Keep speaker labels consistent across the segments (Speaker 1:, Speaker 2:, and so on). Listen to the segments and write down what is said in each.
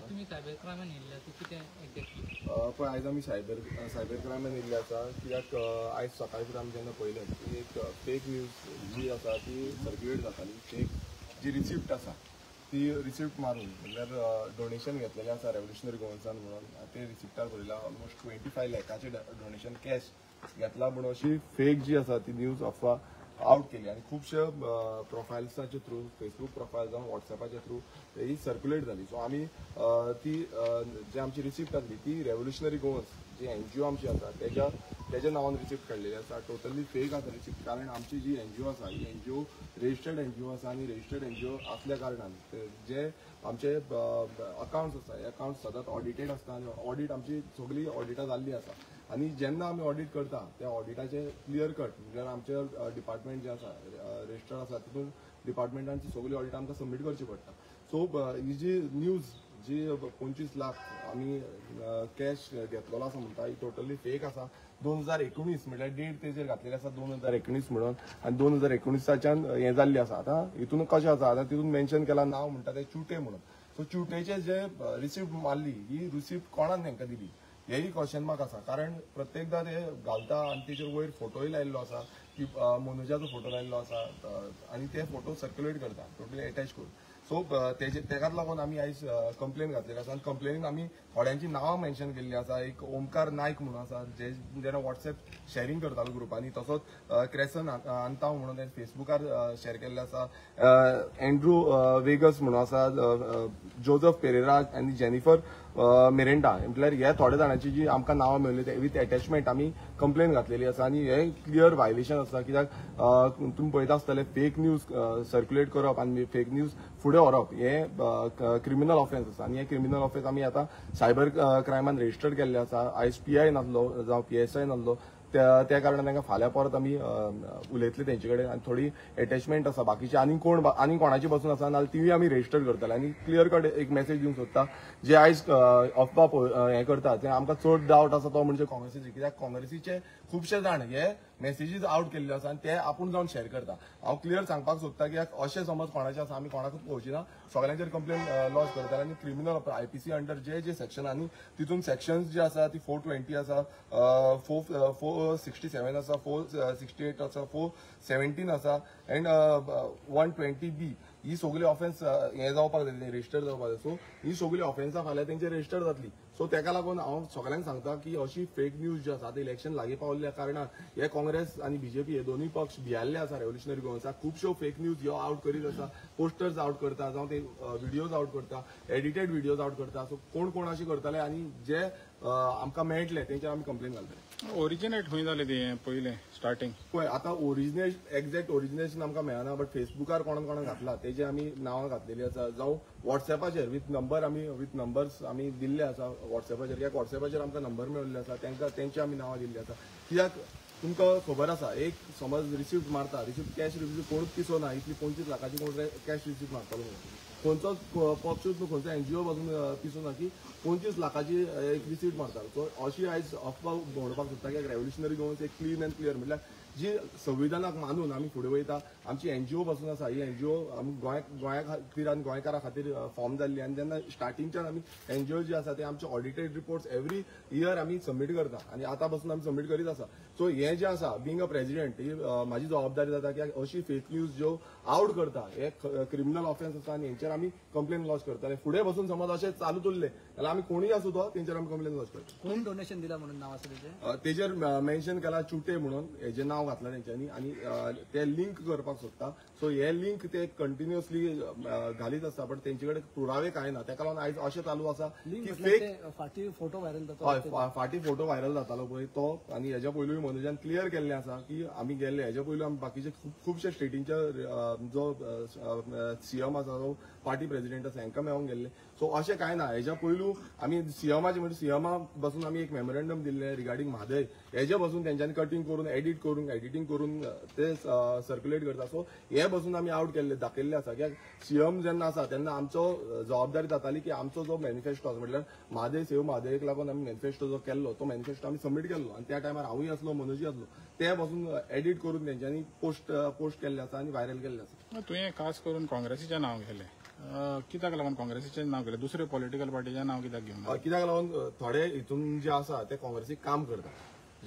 Speaker 1: तुम्ही सायबर क्रायमान येयल्ले ती कितें एक्झॅक्टली?
Speaker 2: पण आयज आमी सायबर क्रायमान येयल्ले आसा कित्याक आयज सकाळी फुडें आमी जेन्ना पळयलें की एक फेक न्यूज जी आसा ती सर्क्युलेट जाताली. फेक जी रिसिप्ट आसा ती रिसिप्ट मारून म्हणल्यार डोनेशन घेतलेलें आसा रेव्होल्युशनरी गोवन्सान म्हणून ते रिसिप्टार बरयला ऑलमोस्ट 25 लाखाचें डोनेशन कॅश घेतला म्हणून अशी फेक जी आसा ती न्यूज अफवा आउट केली आणि खूपशे प्रोफायल्साचे थ्रू फेसबुक प्रोफायल जावं व्हॉट्सएपाच्या थ्रू ही सर्क्युलेट जाली. सो आमी ती जी आमची रिसिप्ट आसली ती रेव्होल्युशनरी गोवन्स जी एनजीओ आमची आसा तेज्या नांवान रिसिप्ट काडलेली आसा. टोटली फेक आसा रिसिप्ट, कारण आमची जी एनजीओ आसा ही एनजीओ रजिस्टर्ड एनजीओ आसा आणि रजिस्टर्ड एनजीओ असल्या कारणान जे आमचे अकाउंट्स आसा हे अकाउंट्स सदांच ऑडिटेड आसता आणि ऑडिट आमची सगळी ऑडिटां जाल्ली आसा. आणि जेन्ना आमी ऑडिट करता त्या ऑडिटाचे क्लियर कट म्हणजे आमचे डिपार्टमेंट जे आसा रजिस्टर आसा तितून डिपार्टमेंटांची सगळी ऑडिटां आमकां सबमीट करची पडटा. सो ही जी न्यूज जी 25 लाख आमी कॅश घेतलेलो आसा म्हणटा ही टोटली फेक आसा. 2019 म्हटल्यार डेट तेजेर घातलेली आसा 2019 म्हणून आणि 2019च्यान हें जाल्ली आसा. आतां हितून कशें आसा आतां तितून मेन्शन केला नांव म्हणटा ते चुटे म्हणून. सो चुटेचे जे रिसिप्ट मारली ही रिसिप्ट कोणान तांकां दिली हेही क्वेश्चन मार्क आसा. कारण प्रत्येकदा ते घालता आणि तेजेर वयर फोटोय लायिल्लो आसा की मनोजाचो फोटो लायिल्लो आसा आणि ते फोटो सर्क्युलेट करता टोटली अटॅच करून. सो तेकाच लागून आमी आयज कंप्लेन घातलेली आसा आणि कंप्लेनीन आमी थोड्यांची नांवां मेन्शन केल्ली आसा. एक ओमकार नायक म्हणून आसा जे जेन्ना व्हॉट्सएप शेअरिंग करतालो ग्रुपांनी, तसोच क्रेसन अंताव म्हणून ते फेसबुकार शेअर केल्ले आसा. एंड्रू वेगस म्हणून आसा, जोझफ पेरेरा आनी जेनिफर मेरेंटा म्हटल्यार हे थोड्या जाणांची जी आमकां नांवां मेळ्ळी विथ अटॅचमेंट आमी कंप्लेन घातलेली आसा. आणि हे क्लियर वायलेशन आसा कित्याक तुमी पळयता आसतले फेक न्यूज सर्क्युलेट करप आनी फेक न्यूज फुडें व्हरप हे क्रिमिनल ऑफेन्स आसा. आणि हे क्रिमिनल ऑफेन्स आमी आतां सायबर क्रायमान रजिस्टर्ड केल्ले आसा. आयज PI नासलो जावं PSI नासलो त्या कारणान तांकां फाल्यां परत आमी उलयतले तेंचे कडेन आणि थोडी अटॅचमेंट आसा बाकीची आनी कोणाची बसून आसा नाल्यार तीय आमी रजिस्टर करतले. आनी क्लियर कट एक मेसेज दिवंक सोदता जे आयज अफवा हें करता ते आमकां चड डावट आसा तो म्हणजे काँग्रेसीचे. कित्याक काँग्रेसीचे खुबशे जाण हे मेसेजीस आउट केल्ले आसा आणि ते आपूण जावन शेअर करता. हांव क्लियर सांगपाक सोदता की अशें समज कोणाचें आसा आमी कोणाकूच पळोवची ना, सगळ्यांचेर कंप्लेन लॉज करतले. आनी क्रिमिनल IPC अंडर जे सेक्शन आनी तितून सेक्शन्स जे आसा ती 420 आसा, 467 आसा, 468 आसा, 417 आसा एंड 120B ही सगळी ऑफेन्स हे जावपाक जाय रजिस्टर जावपाक जाय. सो ही सगळी ऑफेन्सां फाल्यां तेंचेर रजिस्टर जातली. सो तेका लागून हांव सगळ्यांक सांगता की अशी फेक न्यूज जी आसा आतां इलेक्शन लागीं पावल्ल्या कारणान हे काँग्रेस आनी BJP हे दोनूय पक्ष भियाल्ले आसा रेव्होल्युशनरी गोवन्साक. खुबश्यो फेक न्यूज ह्यो आउट करीत आसा, पोस्टर्स आउट करता जावं ते व्हिडियोज आउट करता, एडिटेड व्हिडियोज आउट करता. सो कोण अशी करतले आनी जे आमकां मेळटले तेंचेर आमी कंप्लेन घालतले.
Speaker 3: ओरिजिनेट खंय जालें तें पयलें स्टार्टिंग
Speaker 2: पळय आतां एक्झॅक्ट ओरिजिनेशन आमकां मेळना, बट फेसबुकार कोणाक घातला तेजे आमी नांवां घातलेली आसा. जावं व्हॉट्सएपाचेर विथ नंबर्स आमी दिल्ले आसा व्हॉट्सएपाचेर. कित्याक व्हॉट्सएपाचेर आमकां नंबर मेळिल्ले आसा तेंची आमी नांवां दिल्लीं आसा. कित्याक तुमकां खबर आसा एक समज रिसिप्ट मारता, रिसिप्ट कॅश रिसिप्ट कोणूच पिसोना इतली 25 लाखाची कोण कॅश रिसिप्ट मारतालो म्हणून. खंयचोच पक्षूच न्हू खंयचो NGO पासून पिसोना की 25 लाखाची एक रिसिप्ट मारता. सो अशी आयज अफवा म्हणपाक सोदता की रेव्होल्युशनरी गोवन्स एक क्लीन एंड क्लियर म्हटल्यार जी संविधानाक मानून आमी फुडें वयता. आमची NGO पासून आसा ही NGO आमी गोंया खातीर आनी गोंयकारां खातीर फॉर्म जाल्ली. आनी जेन्ना स्टार्टिंगच्यान आमी NGO जी आसा ते आमचे ऑडिटेड रिपोर्ट्स एवरी इयर आमी सबमीट करता आणि आतां पासून आमी सबमीट करीत आसा. सो हे जे आसा बिंग अ प्रेसिडेंट ही म्हाजी जबाबदारी जाता की अशी फेक न्यूज ज्यो आउट करता हे क्रिमिनल ऑफेन्स आसा आनी हेंचेर आमी कंप्लेन लॉज करतले. फुडें बसून समज अशें चालूच उरले जाल्यार आमी कोणूय आसूं तो तेंचेर आमी कंप्लेन लॉज करता.
Speaker 1: कोण डोनेशन दिला म्हणून नांव आसा
Speaker 2: तेजेर मेन्शन केला चुटे म्हणून हेजे नांव घातला तेंच्यांनी आणि ते लिंक करपाक सोदता. सो हे लिंक ते कंटिन्युअसली घालीत आसता बट तेंचे कडेन पुरावे कांय ना. तेका लागून आयज अशें चालू आसा की फेक
Speaker 1: फाटी फोटो व्हायरल जाता.
Speaker 2: हय फाटी फोटो व्हायरल जातालो पळय तो. आनी हेच्या पयलूय मनोजान क्लियर केल्लें आसा की आमी गेल्ले हेच्या पयलू आमी बाकीचे खुबशे स्टेटींच्या जो CM आसा जो पार्टी प्रेसिडेंट आसा हांकां मेळोंक गेल्ले. सो अशें कांय ना. हेच्या पयलू आमी CMाचे म्हणजे CMा बसून आमी एक मेमोरेंडम दिल्ले रिगार्डिंग म्हादय हेजे बसून तेंच्यांनी कटिंग करून एडिटींग करून ते सर्क्युलेट करता. सो हे बसून आमी आउट केल्ले दाखयल्ले आसा. कित्याक CM जेन्ना आसा तेन्ना आमचो जबाबदारी जाताली की आमचो जो मॅनिफेस्टो आसा म्हटल्यार म्हादय सेव म्हादयक लागून आमी मॅनिफेस्टो जो केल्लो तो मॅनिफेस्टो आमी सबमीट केल्लो. आनी त्या टायमार हांवूय आसलो मनोजी आसलो ते बसून एडिट करून तेंच्यांनी पोस्ट केल्ले आसा आनी व्हायरल केल्ले आसा.
Speaker 3: तुवें खास करून काँग्रेसीचें नांव घेतलें कित्याक लागून काँग्रेसीचें नांव केलें दुसऱ्या पॉलिटिकल पार्टीचें नांव कित्याक घेवना
Speaker 2: कित्याक लागून थोडे हितून जे आसा ते काँग्रेसीक काम करता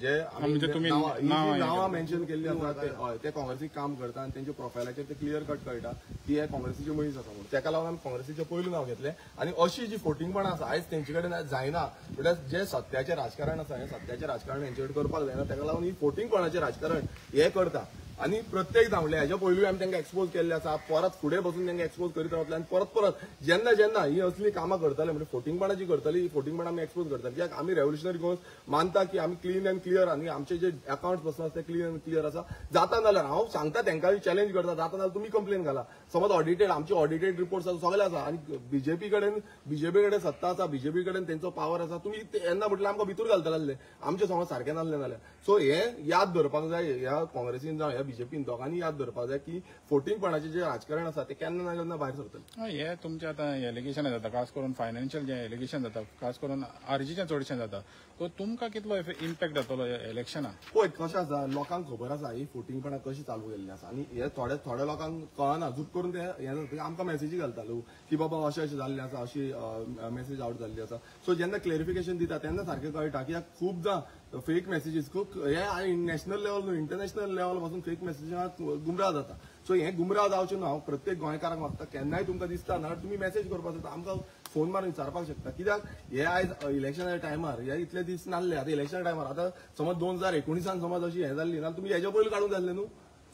Speaker 2: जे
Speaker 3: म्हणजे तुम्ही
Speaker 2: नावां मेन्शन केल्ली आसा ते काँग्रेसीक काम करता आनी तेंच्या प्रोफायलाचेर ते क्लियर कट कळटा की हे काँग्रेसीचे मनीस आसा म्हणून तेका लागून आमी काँग्रेसीचें पयलू नांव घेतलें आनी अशी जी फोटिंगपणां आसा आयज तेंचे कडेन जायना म्हणल्यार जे सत्याचें राजकारण आसा हें सत्याचें राजकारण हेंचे कडेन करपाक जायना तेका लागून ही फोटिंगपणाचें राजकारण हे करता आनी प्रत्येक धांवले हेच्या पयलूय आमी तांकां एक्सपोज केल्ले आसा परत फुडें बसून तांकां एक्सपोज करीत रावतले आनी परत जेन्ना जेन्ना ही असली कामां करतले म्हणजे फोटिंगपणां जी करतली ही फोटिंगपणां आमी एक्सपोज करतले कित्याक आमी रेव्होल्युशनरी गोवन्स मानता की आमी क्लीन एंड क्लियर आनी आमचे जे अकाउंट्स बसून आसा ते क्लीन एंड क्लियर आसा जाता जाल्यार हांव सांगता तांकां चॅलेंज करता जाता जाल्यार तुमी कंप्लेन घाला समज ऑडिटेड आमचे ऑडिटेड रिपोर्ट्स आसा सगळे आसा आनी बीजेपी कडेन सत्ता आसा बीजेपी कडेन तेंचो पावर आसा तुमी येन्ना म्हटल्यार आमकां भितूर घालतले आमचे समज सारकें नासलें जाल्यार सो हे याद धरपाक जाय ह्या काँग्रेसीन जावं ह्या बीजेपीन दोगांनी याद धरपाक जाय की फोटिंगपणाचें जे राजकारण आसा ते केन्ना ना केन्ना भायर सरतलें
Speaker 3: हे तुमचे आतां एलिगेशन जाता खास करून फायनान्शियल जे एलिगेशन जाता खास करून आरजीचें चडशें जाता सो तुमकां कितलो इम्पॅक्ट जातलो इलेक्शनाक
Speaker 2: पळय कशें आसा लोकांक खबर आसा ही फोटिंगपणां कशी चालू केल्ली आसा आनी हे थोड्या लोकांक कळना झूट करून ते हे आमकां मेसेजी घालतालो की बाबा अशें जाल्लें आसा अशी मेसेज आउट जाल्ली आसा सो जेन्ना क्लेरिफिकेशन दिता तेन्ना सारकें कळटा कित्याक खूबदां फेक मेसेजीस खूब हे नॅशनल लेवल न्हू इंटरनॅशनल लेवल पासून फेक मेसेजांत गुमराह जाता सो हे गुमराह जावचें न्हू हांव प्रत्येक गोंयकारांक मागता केन्नाय तुमकां दिसता ना तुमी मेसेज करपाक शकता आमकां फोन मारून विचारपाक शकता कित्याक हे आयज इलेक्शनाच्या टायमार हे इतले दीस नासले आतां इलेक्शना टायमार आतां समज 2019 समज अशी हे जाल्ली ना तुमी हेच्या पयलीं काडूंक जाल्ले न्हू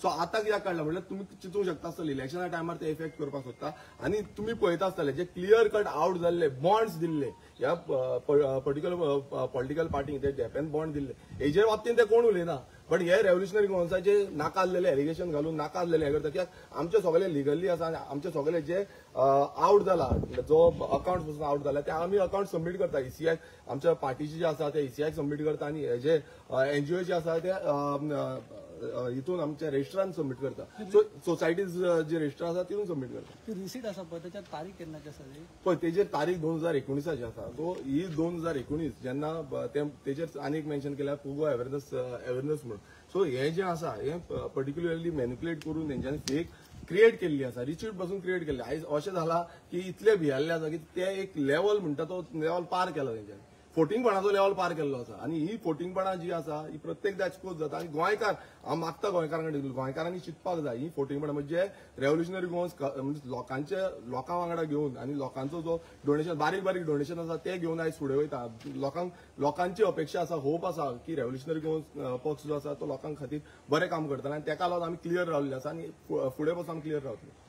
Speaker 2: सो आतां कित्याक काडला म्हणल्यार तुमी चिंतूंक शकता आसतले इलेक्शना टायमार ते इफेक्ट करपाक सोदता आनी तुमी पळयता आसतले जे क्लियर कट आउट जाल्ले बॉन्ड्स दिल्ले ह्या पॉलिटिकल पार्टीक ते डेफेन बॉन्ड दिल्ले हेजे बाबतींत ते कोण उलयना बट हे रेव्होल्युशनरी गोवन्साचे नाका आसलेले एलिगेशन घालून नाका आसलेले हे करता कित्याक आमचे सगळे लिगली आसा आनी आमचे सगळे जे आउट जाला जो अकाउंट पासून आउट जाला ते आमी अकाउंट सबमीट करता ईसीआय आमच्या पार्टीचे जे आसा ते ईसीआय सबमीट करता आनी हे जे एनजीओ जे आसा ते हितून आमच्या रेजिस्ट्रान सबमीट करता सो सोसायटीज जे रेजिस्टर आसा तितून सबमीट करता
Speaker 1: ती रिसीट आसा पळय त्याच्यात तारीख केन्नाची आसा ती
Speaker 2: पळय तेजेर तारीख 2019 आसा सो ही 2019 जेन्ना तेजेर आनीक मेन्शन केल्या पोगो अवेरनेस म्हणून सो हे जे आसा हे पर्टिक्युलरली मॅनिप्युलेट करून तेंच्यांनी फेक क्रिएट केल्ली आसा रिसीट पासून क्रिएट केल्ली आयज अशें जाला की इतले भियाल्ले आसा की ते एक लेवल म्हणटा तो लेवल पार केला तेंच्यांनी फोटिंगपणाचो लेवल पार केल्लो आसा आनी ही फोटिंगपणां जी आसा ही प्रत्येकदा एक्सपोज जाता आनी गोंयकार हांव मागता गोंयकारांकडे गोंयकारांनी चिंतपाक जाय ही फोटिंगपणां म्हणजे रेव्होल्युशनरी गोवन्स म्हणजे लोकां वांगडा घेवन आनी लोकांचो जो डोनेशन बारीक डोनेशन आसा ते घेवन आयज फुडें वयता लोकांची अपेक्षा आसा होप आसा की रेव्होल्युशनरी गोवन्स पक्ष जो आसा तो लोकां खातीर बरें काम करतलो आनी तेका लागून आमी क्लियर रावल्ले आसा आनी फुडें पासून आमी क्लियर रावतले